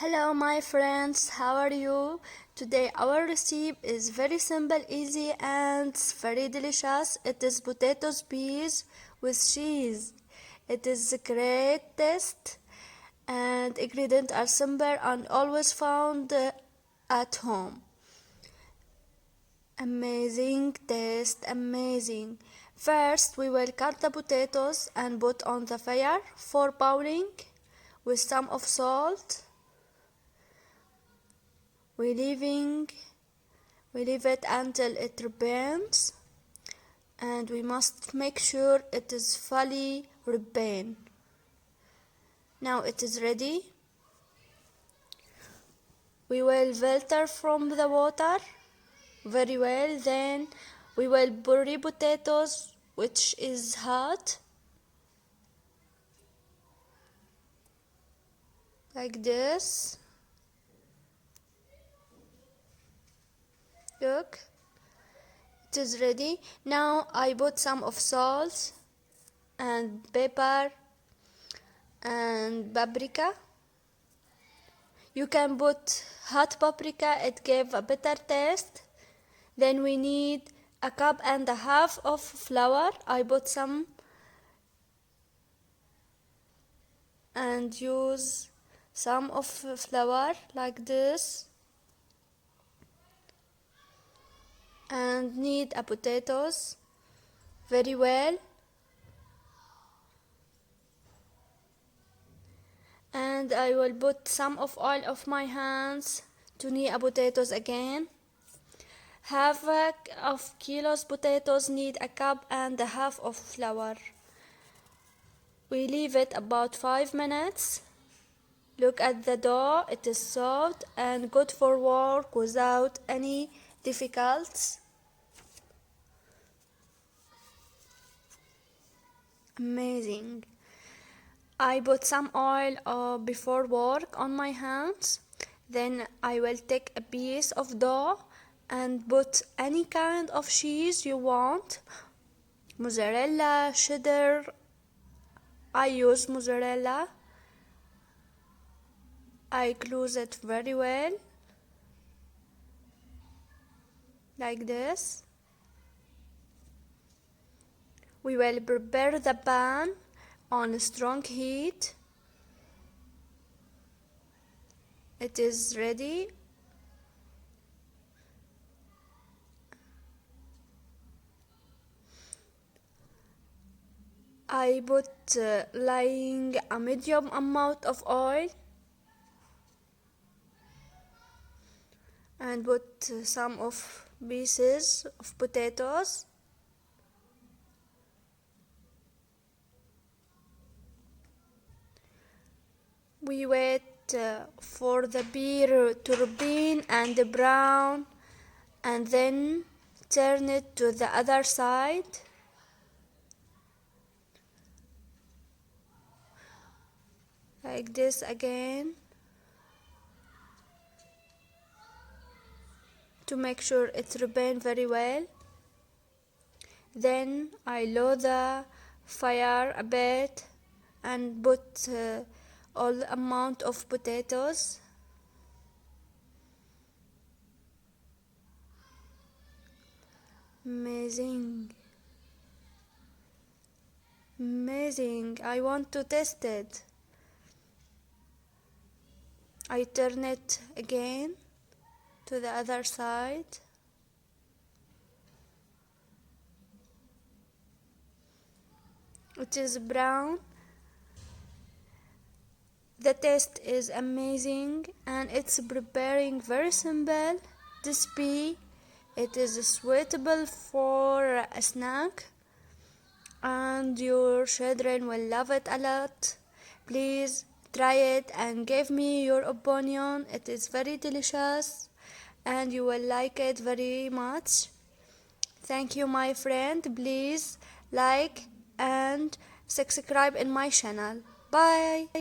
Hello my friends, how are you? Today our recipe is very simple, easy and very delicious. It is potatoes peas with cheese. It is a great taste and ingredients are simple and always found at home. Amazing taste, amazing. First we will cut the potatoes and put on the fire for boiling with some of salt. We leave it until it ripens, and we must make sure it is fully ripened. Now it is ready. We will filter from the water very well. Then we will bury potatoes, which is hot, like this. Look, it is ready. Now I put some of salt and pepper and paprika. You can put hot paprika, it gives a better taste. Then we need a cup and a half of flour. I put some and use some of flour like this. And knead a potatoes very well. And I will put some of oil of my hands to knead a potatoes again. Half of kilos potatoes need a cup and a half of flour. We leave it about 5 minutes. Look at the dough, it is soft and good for work without any difficulties. Amazing. I put some oil before work on my hands. Then I will take a piece of dough and put any kind of cheese you want. Mozzarella, cheddar. I use mozzarella. I close it very well, like this. We will prepare the pan on strong heat. It is ready. I put lying a medium amount of oil and put some of pieces of potatoes. We wait for the beer to ripen and brown, and then turn it to the other side. Like this again, to make sure it's ripen very well. Then I lower the fire a bit and put all the amount of potatoes. Amazing, amazing. I want to taste it. I turn it again to the other side. It is brown. The taste is amazing and it's preparing very simple. This pea, it is suitable for a snack and your children will love it a lot. Please try it and give me your opinion. It is very delicious and you will like it very much. Thank you my friend. Please like and subscribe in my channel. Bye.